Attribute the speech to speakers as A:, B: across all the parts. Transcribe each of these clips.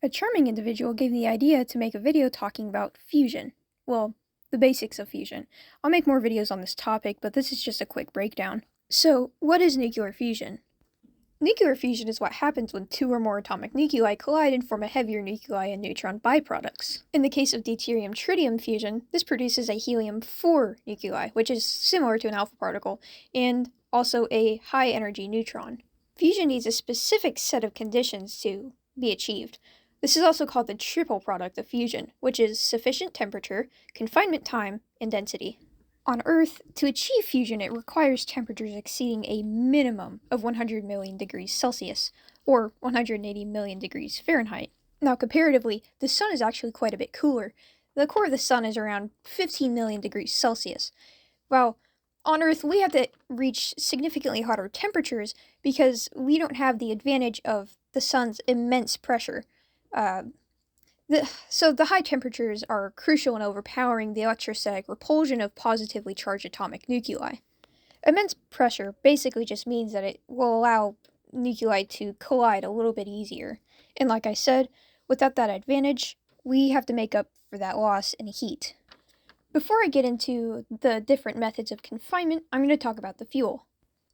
A: A charming individual gave me the idea to make a video talking about fusion. Well, the basics of fusion. I'll make more videos on this topic, but this is just a quick breakdown. So, what is nuclear fusion? Nuclear fusion is what happens when two or more atomic nuclei collide and form a heavier nuclei and neutron byproducts. In the case of deuterium-tritium fusion, this produces a helium-4 nuclei, which is similar to an alpha particle, and also a high-energy neutron. Fusion needs a specific set of conditions to be achieved. This is also called the triple product of fusion, which is sufficient temperature, confinement time, and density. On Earth, to achieve fusion, it requires temperatures exceeding a minimum of 100 million degrees Celsius, or 180 million degrees Fahrenheit. Now, comparatively, the Sun is actually quite a bit cooler. The core of the Sun is around 15 million degrees Celsius, while on Earth, we have to reach significantly hotter temperatures because we don't have the advantage of the Sun's immense pressure. So the high temperatures are crucial in overpowering the electrostatic repulsion of positively charged atomic nuclei. Immense pressure basically just means that it will allow nuclei to collide a little bit easier. And like I said, without that advantage, we have to make up for that loss in heat. Before I get into the different methods of confinement, I'm going to talk about the fuel.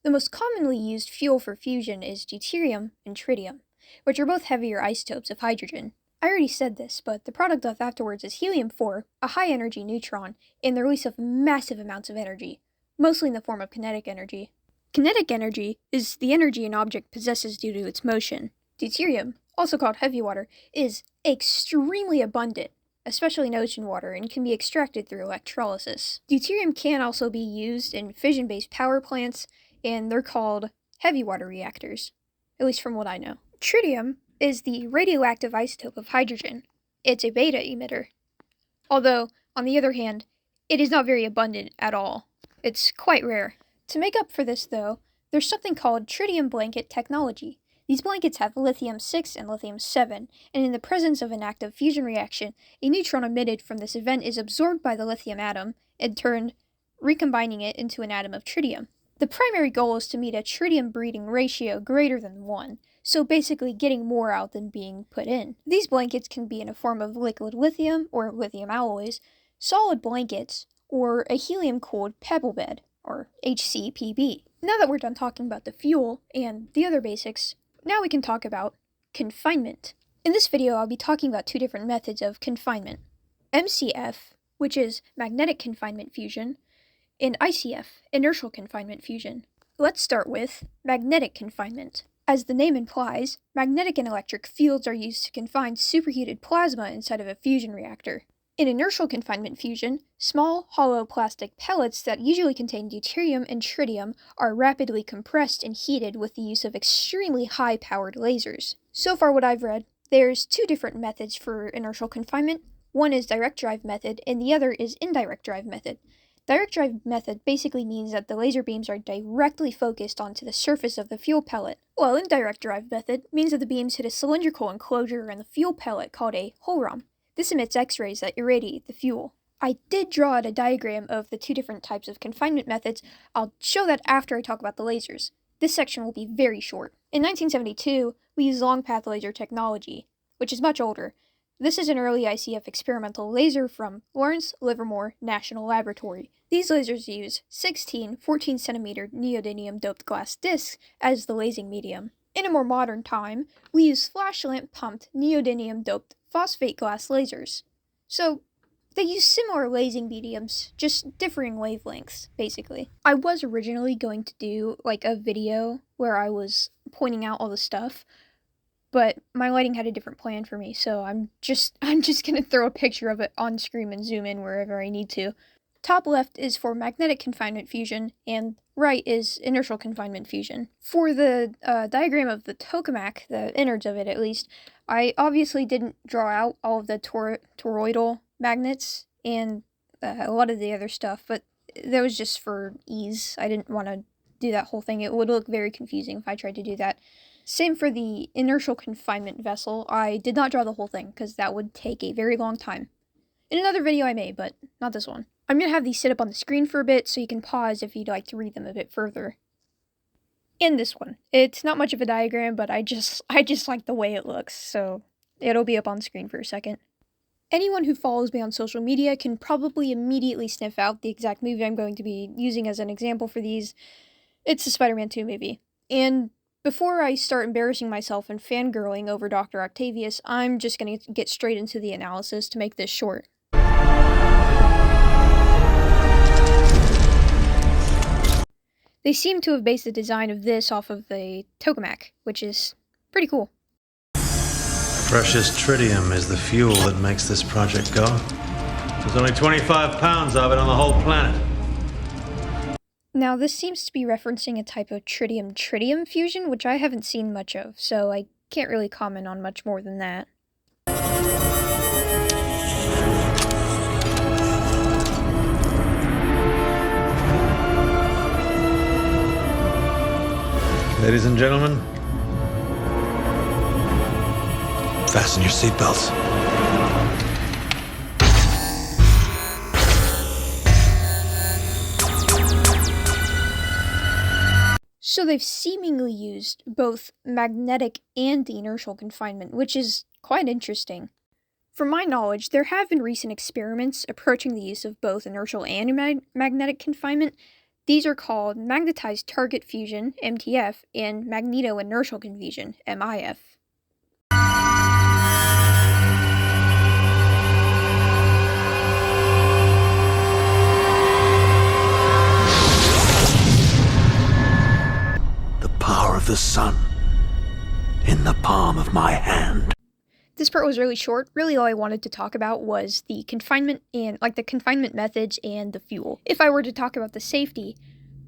A: The most commonly used fuel for fusion is deuterium and tritium, which are both heavier isotopes of hydrogen. I already said this, but the product left afterwards is helium-4, a high-energy neutron, and the release of massive amounts of energy, mostly in the form of kinetic energy. Kinetic energy is the energy an object possesses due to its motion. Deuterium, also called heavy water, is extremely abundant, especially in ocean water, and can be extracted through electrolysis. Deuterium can also be used in fission-based power plants, and they're called heavy water reactors, at least from what I know. Tritium is the radioactive isotope of hydrogen. It's a beta emitter. Although, on the other hand, it is not very abundant at all. It's quite rare. To make up for this, though, there's something called tritium blanket technology. These blankets have lithium-6 and lithium-7, and in the presence of an active fusion reaction, a neutron emitted from this event is absorbed by the lithium atom, in turn recombining it into an atom of tritium. The primary goal is to meet a tritium breeding ratio greater than 1, so basically getting more out than being put in. These blankets can be in a form of liquid lithium or lithium alloys, solid blankets, or a helium-cooled pebble bed, or HCPB. Now that we're done talking about the fuel and the other basics, now we can talk about confinement. In this video, I'll be talking about two different methods of confinement. MCF, which is magnetic confinement fusion, and ICF, inertial confinement fusion. Let's start with magnetic confinement. As the name implies, magnetic and electric fields are used to confine superheated plasma inside of a fusion reactor. In inertial confinement fusion, small, hollow plastic pellets that usually contain deuterium and tritium are rapidly compressed and heated with the use of extremely high-powered lasers. So far what I've read, there's two different methods for inertial confinement. One is direct drive method, and the other is indirect drive method. Direct drive method basically means that the laser beams are directly focused onto the surface of the fuel pellet, while indirect drive method means that the beams hit a cylindrical enclosure in the fuel pellet called a hohlraum. This emits X-rays that irradiate the fuel. I did draw out a diagram of the two different types of confinement methods. I'll show that after I talk about the lasers. This section will be very short. In 1972, we used long-path laser technology, which is much older. This is an early ICF experimental laser from Lawrence Livermore National Laboratory. These lasers use 16 14cm neodymium-doped glass discs as the lasing medium. In a more modern time, we use flash lamp-pumped neodymium-doped phosphate glass lasers. So, they use similar lasing mediums, just differing wavelengths, basically. I was originally going to do, a video where I was pointing out all the stuff, but my lighting had a different plan for me, so I'm just gonna throw a picture of it on screen and zoom in wherever I need to. Top left is for magnetic confinement fusion, and right is inertial confinement fusion. For the diagram of the tokamak, the innards of it at least, I obviously didn't draw out all of the toroidal magnets and a lot of the other stuff, but that was just for ease. I didn't want to do that whole thing. It would look very confusing if I tried to do that. Same for the inertial confinement vessel. I did not draw the whole thing, because that would take a very long time. In another video I may, but not this one. I'm going to have these sit up on the screen for a bit, so you can pause if you'd like to read them a bit further. In this one, it's not much of a diagram, but I just like the way it looks, so It'll be up on screen for a second. Anyone who follows me on social media can probably immediately sniff out the exact movie I'm going to be using as an example for these. It's the Spider-Man 2 movie. And before I start embarrassing myself and fangirling over Dr. Octavius, I'm just going to get straight into the analysis to make this short. They seem to have based the design of this off of the tokamak, which is pretty cool.
B: Precious tritium is the fuel that makes this project go. There's only 25 pounds of it on the whole planet.
A: Now, this seems to be referencing a type of tritium-tritium fusion, which I haven't seen much of, so I can't really comment on much more than that.
B: Ladies and gentlemen, fasten your seatbelts.
A: So they've seemingly used both magnetic and inertial confinement, which is quite interesting. From my knowledge, there have been recent experiments approaching the use of both inertial and magnetic confinement. These are called magnetized target fusion, MTF, and magneto-inertial confusion, MIF.
B: Power of the sun in the palm of my hand.
A: This part was really short. Really all I wanted to talk about was the confinement and the confinement methods and the fuel. If I were to talk about the safety,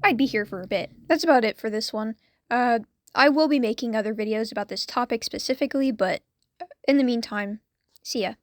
A: I'd be here for a bit. That's about it for this one. I will be making other videos about this topic specifically, but in the meantime, see ya.